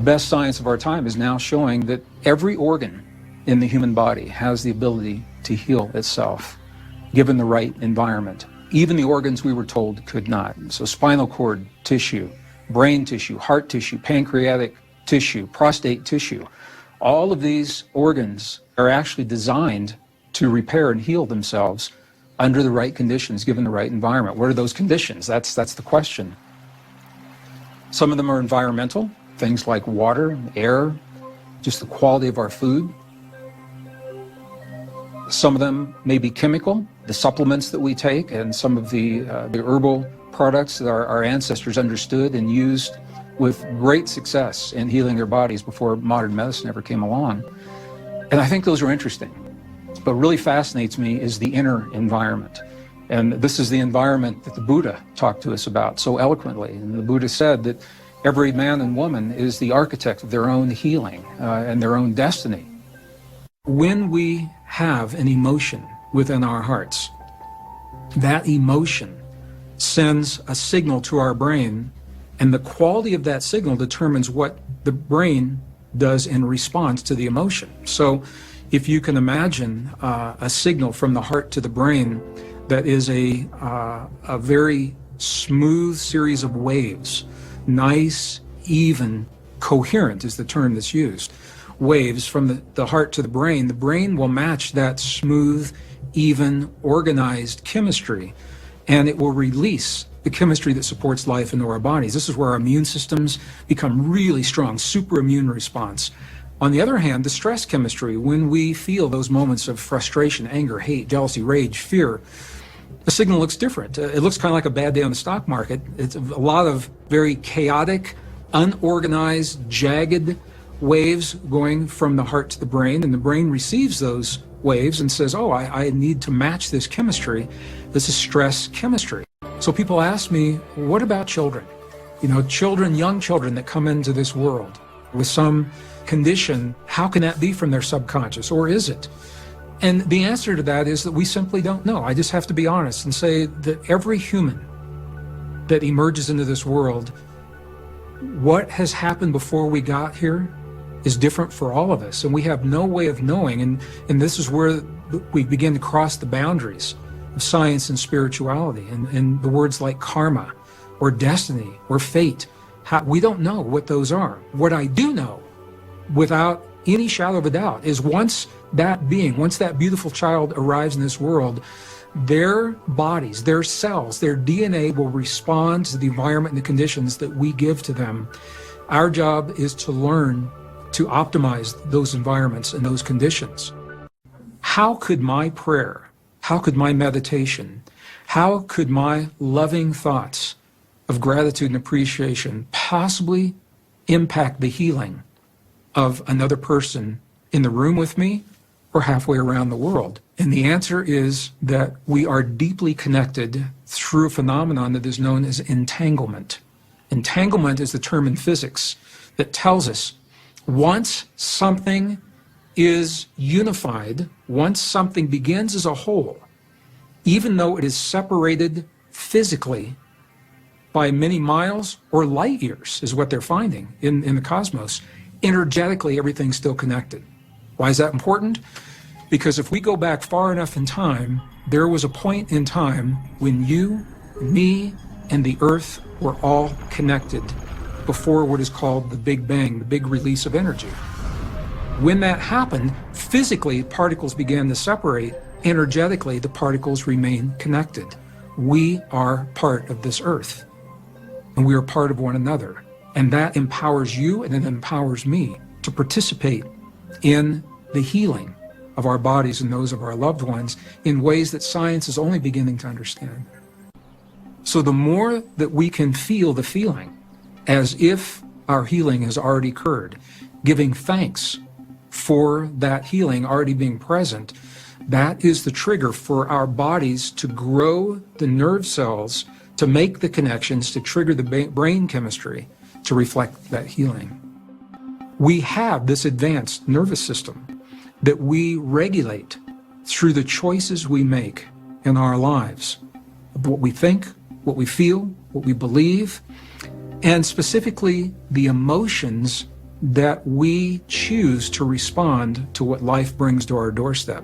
best science of our time is now showing that every organ in the human body has the ability to heal itself, given the right environment. Even the organs we were told could not. So spinal cord tissue, brain tissue, heart tissue, pancreatic tissue, prostate tissue, all of these organs are actually designed to repair and heal themselves under the right conditions, given the right environment. What are those conditions? That's the question. Some of them are environmental, things like water, air, just the quality of our food. Some of them may be chemical, the supplements that we take, and some of the herbal products that our ancestors understood and used with great success in healing their bodies before modern medicine ever came along. And I think those are interesting. What really fascinates me is the inner environment. And this is the environment that the Buddha talked to us about so eloquently. And the Buddha said that every man and woman is the architect of their own healing and their own destiny. When we have an emotion within our hearts, that emotion sends a signal to our brain, and the quality of that signal determines what the brain does in response to the emotion. So if you can imagine a signal from the heart to the brain that is a very smooth series of waves, nice, even, coherent is the term that's used, waves from the heart to the brain will match that smooth, even, organized chemistry, and it will release the chemistry that supports life into our bodies. This is where our immune systems become really strong, super immune response. On the other hand, the stress chemistry, when we feel those moments of frustration, anger, hate, jealousy, rage, fear, the signal looks different. It looks kind of like a bad day on the stock market. It's a lot of very chaotic, unorganized, jagged waves going from the heart to the brain, and the brain receives those waves and says, oh, I need to match this chemistry. This is stress chemistry. So people ask me, what about children? You know, children, young children that come into this world with some condition, how can that be from their subconscious, or is it? And the answer to that is that we simply don't know. I just have to be honest and say that every human that emerges into this world, what has happened before we got here is different for all of us, and we have no way of knowing, and this is where we begin to cross the boundaries of science and spirituality, and the words like karma or destiny or fate. We don't know what those are. What I do know, without any shadow of a doubt, is once that beautiful child arrives in this world, their bodies, their cells, their DNA will respond to the environment and the conditions that we give to them. Our job is to learn to optimize those environments and those conditions. How could my prayer, how could my meditation, how could my loving thoughts of gratitude and appreciation possibly impact the healing of another person in the room with me or halfway around the world? And the answer is that we are deeply connected through a phenomenon that is known as entanglement. Entanglement is the term in physics that tells us once something is unified, once something begins as a whole, even though it is separated physically by many miles or light years, is what they're finding in the cosmos, energetically everything's still connected. Why is that important? Because if we go back far enough in time, there was a point in time when you, me, and the earth were all connected before what is called the Big Bang, the big release of energy. When that happened, physically particles began to separate. Energetically, the particles remain connected. We are part of this earth, and we are part of one another. And that empowers you, and it empowers me to participate in the healing of our bodies and those of our loved ones in ways that science is only beginning to understand. So the more that we can feel the feeling as if our healing has already occurred, giving thanks for that healing already being present, that is the trigger for our bodies to grow the nerve cells, to make the connections, to trigger the brain chemistry to reflect that healing. We have this advanced nervous system that we regulate through the choices we make in our lives, what we think, what we feel, what we believe, and specifically the emotions that we choose to respond to what life brings to our doorstep.